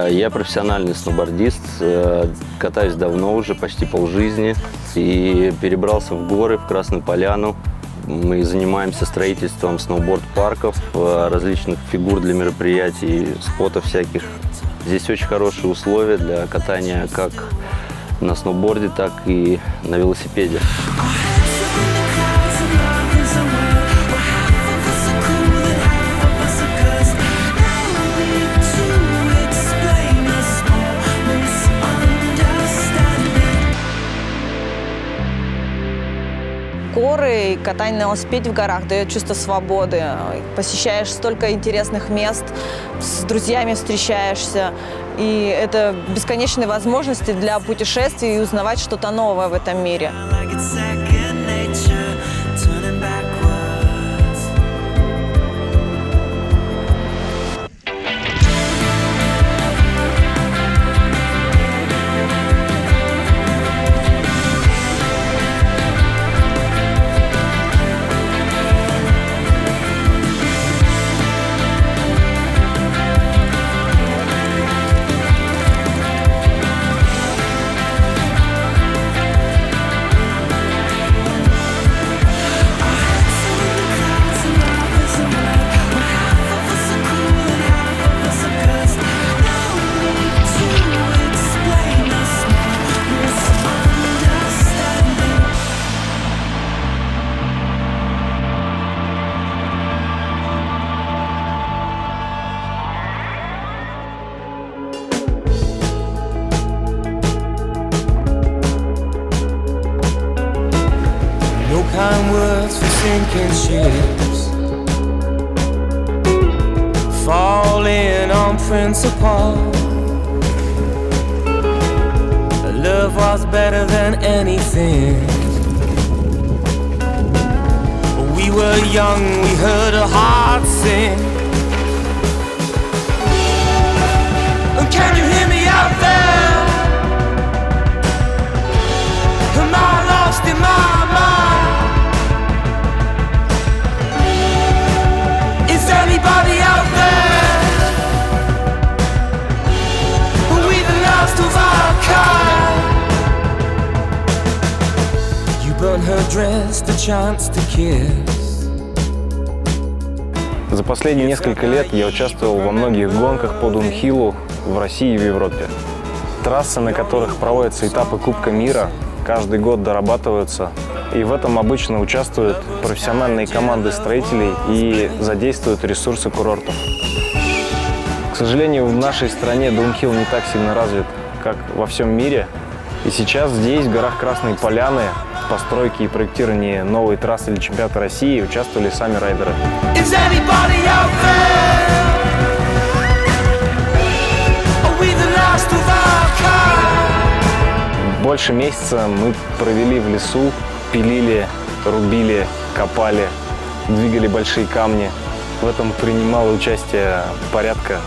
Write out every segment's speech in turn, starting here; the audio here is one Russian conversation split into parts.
Я профессиональный сноубордист, катаюсь давно уже, почти полжизни, и перебрался в горы, в Красную Поляну. Мы занимаемся строительством сноуборд-парков, различных фигур для мероприятий, спотов всяких. Здесь очень хорошие условия для катания как на сноуборде, так и на велосипеде. Горы и катание на велосипеде в горах дает чувство свободы. Посещаешь столько интересных мест, с друзьями встречаешься. И это бесконечные возможности для путешествий и узнавать что-то новое в этом мире. Kind words for sinking ships, falling on principle. Love was better than anything. We were young, we heard a heart sing. Can you hear me out there? Am I lost in my mind? Is anybody out there? Are we the last of our kind? You burn her dress, the chance to kiss. За последние несколько лет я участвовал во многих гонках по Даунхиллу в России и в Европе. Трассы, на которых проводятся этапы Кубка мира, каждый год дорабатываются. И в этом обычно участвуют профессиональные команды строителей и задействуют ресурсы курортов. К сожалению, в нашей стране даунхилл не так сильно развит, как во всем мире. И сейчас здесь, в горах Красной Поляны, в постройке и проектировании новой трассы для чемпионата России участвовали сами райдеры. Больше месяца мы провели в лесу, пилили, рубили, копали, двигали большие камни. В этом принимало участие порядка,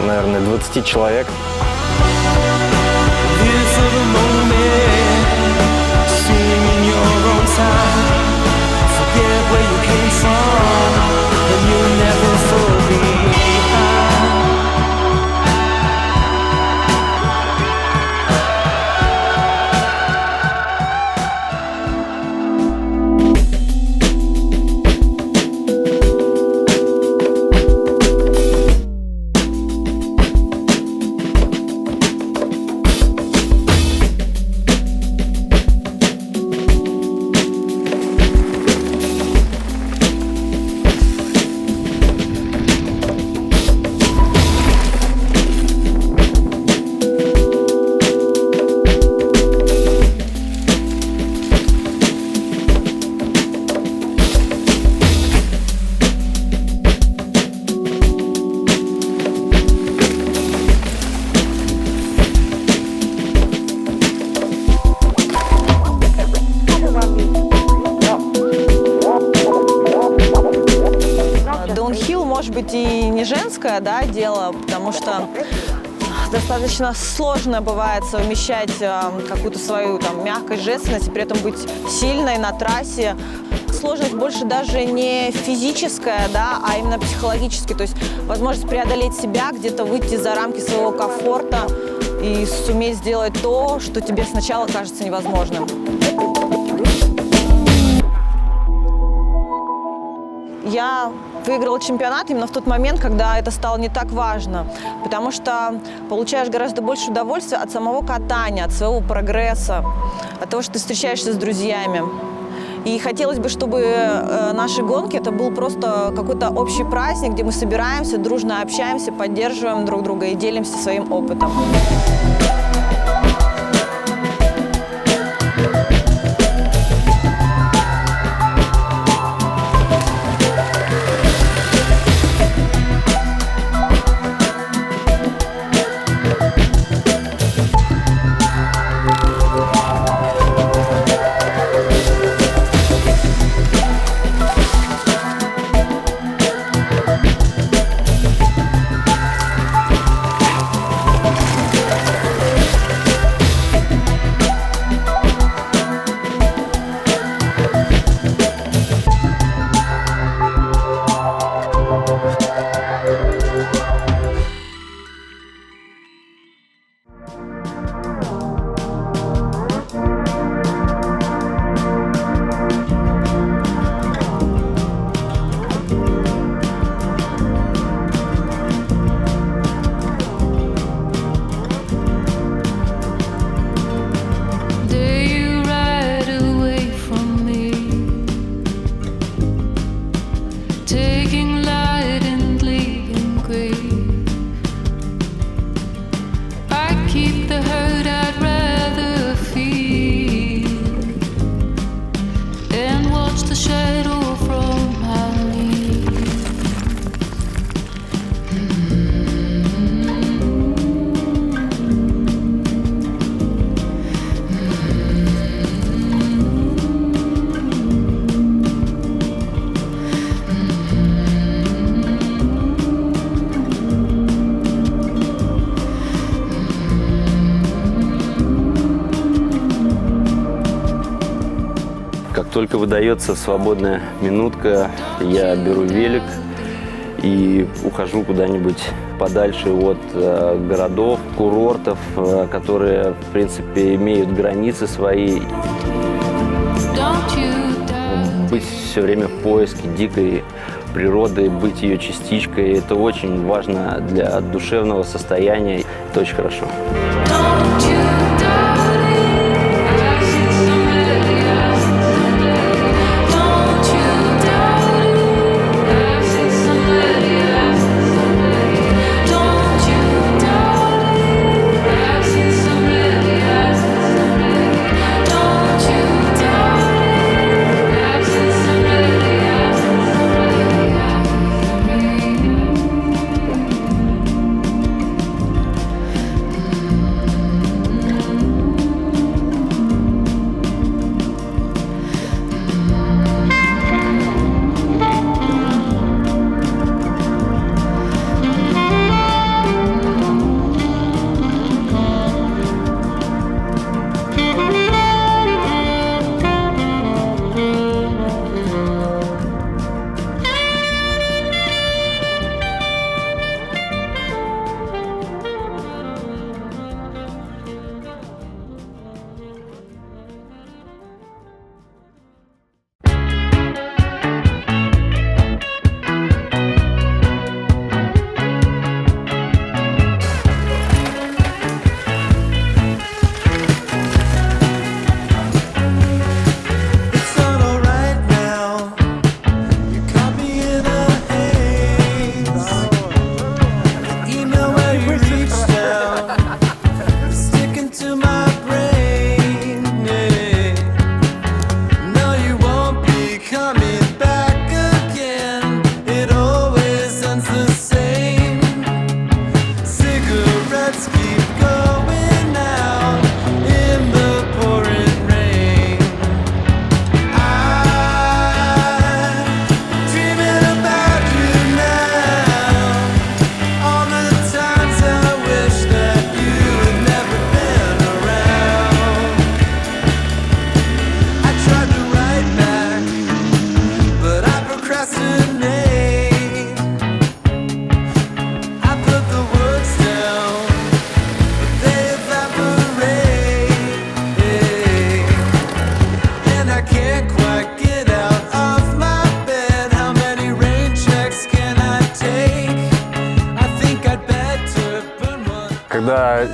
наверное, 20 человек. Может быть, и не женское, да, дело, потому что достаточно сложно бывает совмещать какую-то свою там мягкость, женственность, и при этом быть сильной на трассе. Сложность больше даже не физическая, да, а именно психологическая. То есть возможность преодолеть себя, где-то выйти за рамки своего комфорта и суметь сделать то, что тебе сначала кажется невозможным. Я выиграла чемпионат именно в тот момент, когда это стало не так важно, потому что получаешь гораздо больше удовольствия от самого катания, от своего прогресса, от того, что ты встречаешься с друзьями. И хотелось бы, чтобы наши гонки это был просто какой-то общий праздник, где мы собираемся, дружно общаемся, поддерживаем друг друга и делимся своим опытом. Как только выдается свободная минутка, я беру велик и ухожу куда-нибудь подальше от городов, курортов, которые, в принципе, имеют границы свои. Быть все время в поиске дикой природы, быть ее частичкой, это очень важно для душевного состояния. Это очень хорошо.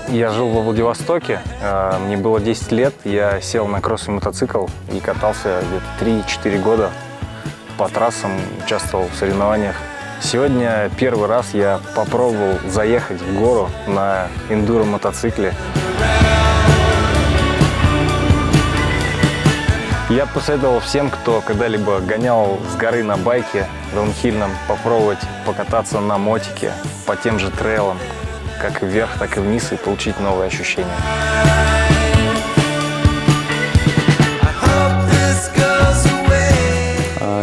я жил во Владивостоке, мне было 10 лет, я сел на кроссовый мотоцикл и катался где-то 3-4 года по трассам, участвовал в соревнованиях. Сегодня первый раз я попробовал заехать в гору на эндуро-мотоцикле. Я посоветовал всем, кто когда-либо гонял с горы на байке даунхильном, попробовать покататься на мотике по тем же трейлам, как вверх, так и вниз, и получить новые ощущения.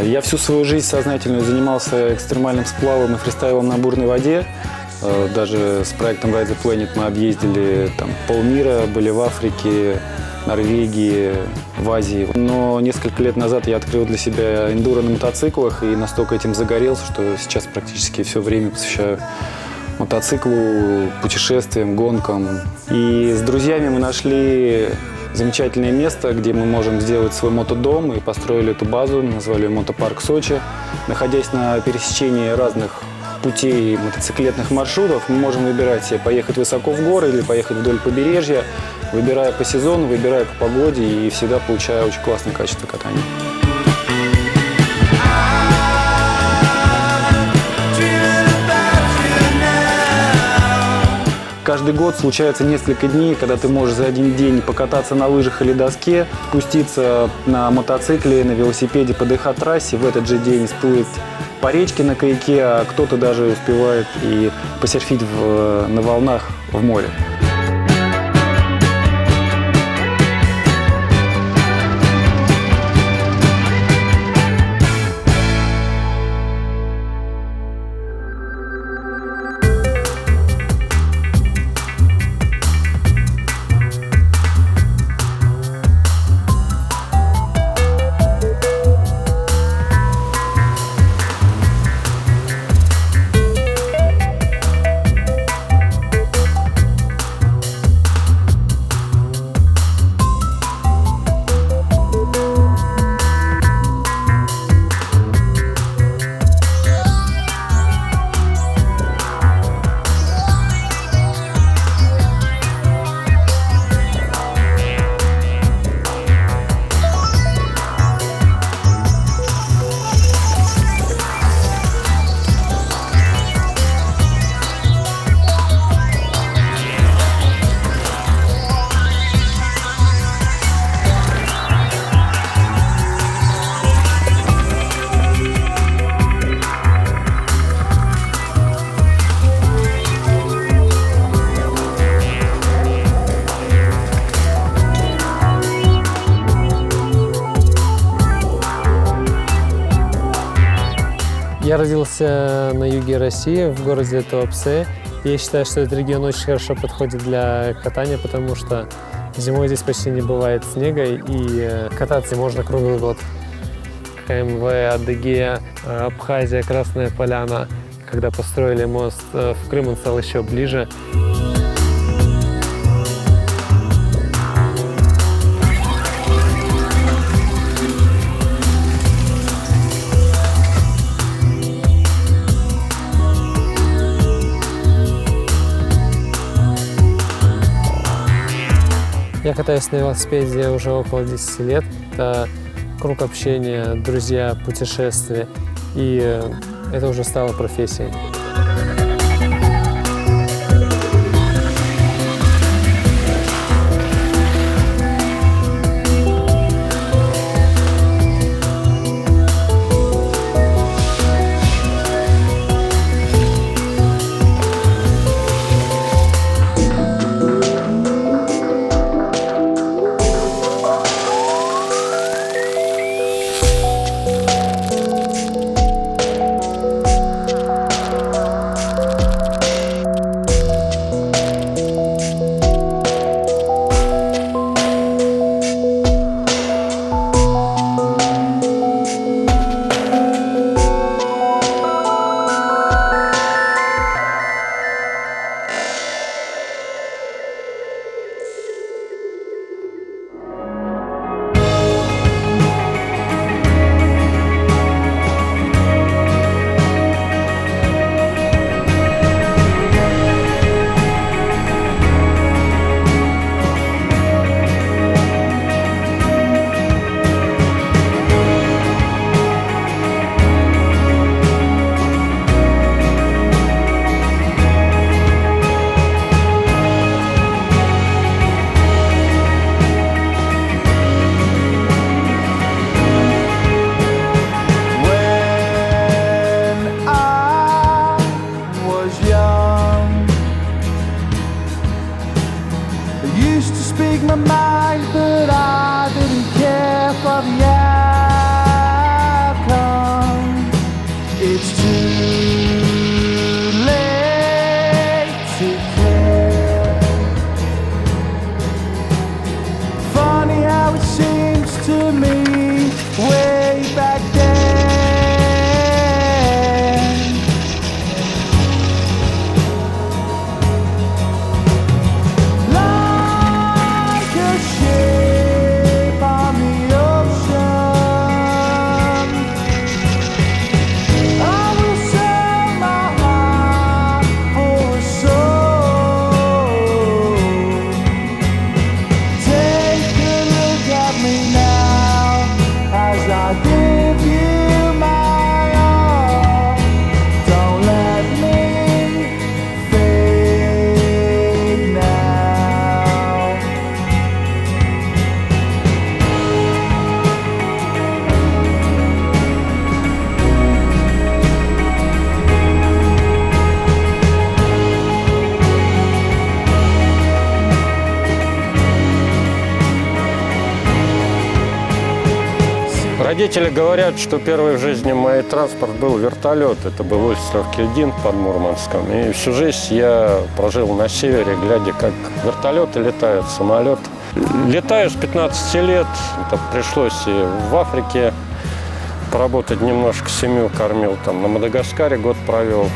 Я всю свою жизнь сознательно занимался экстремальным сплавом и фристайлом на бурной воде. Даже с проектом Ride the Planet мы объездили там полмира, были в Африке, Норвегии, в Азии. Но несколько лет назад я открыл для себя эндуро на мотоциклах и настолько этим загорелся, что сейчас практически все время посвящаю мотоциклу, путешествиям, гонкам. И с друзьями мы нашли замечательное место, где мы можем сделать свой мотодом, и построили эту базу, назвали ее «Мотопарк Сочи». Находясь на пересечении разных путей мотоциклетных маршрутов, мы можем выбирать себе поехать высоко в горы или поехать вдоль побережья, выбирая по сезону, выбирая по погоде, и всегда получая очень классное качество катания. Каждый год случается несколько дней, когда ты можешь за один день покататься на лыжах или доске, спуститься на мотоцикле, на велосипеде по ДХ-трассе, в этот же день всплыть по речке на каяке, а кто-то даже успевает и посерфить на волнах в море. Я родился на юге России, в городе Туапсе. Я считаю, что этот регион очень хорошо подходит для катания, потому что зимой здесь почти не бывает снега, и кататься можно круглый год. КМВ, Адыгея, Абхазия, Красная Поляна. Когда построили мост в Крым, он стал еще ближе. Я катаюсь на велосипеде уже около 10 лет. Это круг общения, друзья, путешествия. И это уже стало профессией. Родители говорят, что первый в жизни мой транспорт был вертолет. Это был остров Кильдин под Мурманском. И всю жизнь я прожил на севере, глядя, как вертолеты летают, самолет. Летаю с 15 лет. Это пришлось и в Африке поработать немножко, семью кормил. Там на Мадагаскаре год провел.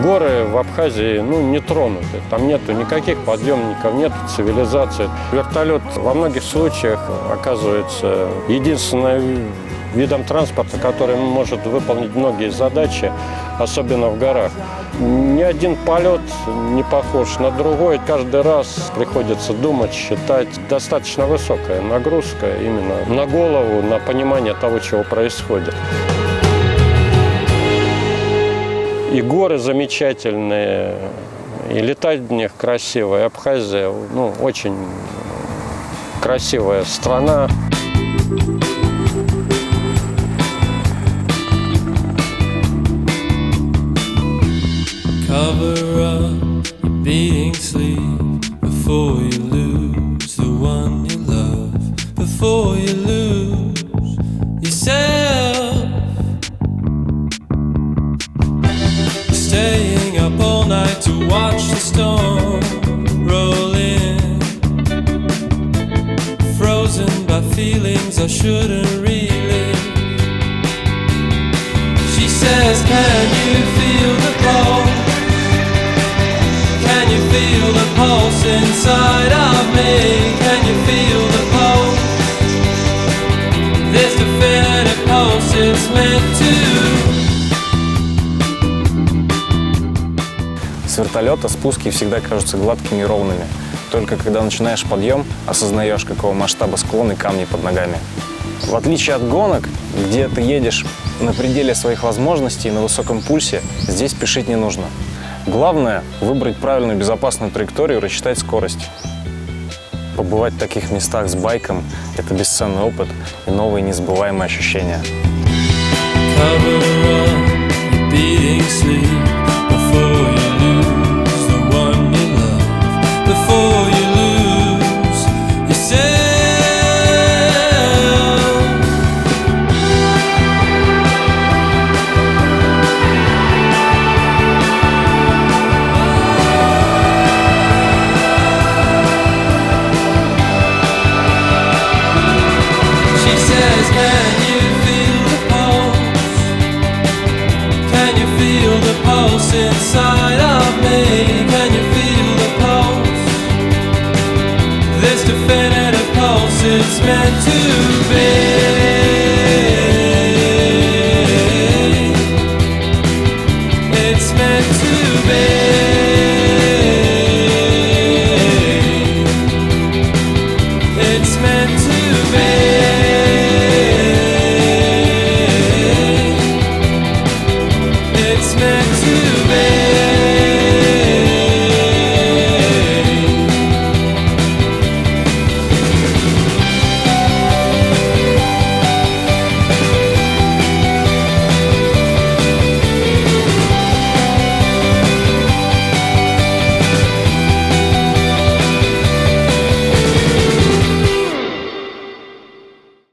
Горы в Абхазии, не тронуты. Там нету никаких подъемников, нету цивилизации. Вертолет во многих случаях оказывается единственным видом транспорта, который может выполнить многие задачи, особенно в горах. Ни один полет не похож на другой. Каждый раз приходится думать, считать. Достаточно высокая нагрузка именно на голову, на понимание того, чего происходит. И горы замечательные, и летать в них красиво. И Абхазия, очень красивая страна. Cover up your beating sleep before you lose the one you love, before you lose yourself. Staying up all night to watch the storm roll in, frozen by feelings I shouldn't relive. She says, can you feel the pulse? Can you feel the pulse inside of me? Can you feel the pulse? This definitive pulse is meant to. С вертолета спуски всегда кажутся гладкими и ровными. Только когда начинаешь подъем, осознаешь, какого масштаба склон и камни под ногами. В отличие от гонок, где ты едешь на пределе своих возможностей, на высоком пульсе, здесь спешить не нужно. Главное – выбрать правильную безопасную траекторию и рассчитать скорость. Побывать в таких местах с байком – это бесценный опыт и новые незабываемые ощущения. Inside of me, can you feel the pulse? This definitive pulse is meant to.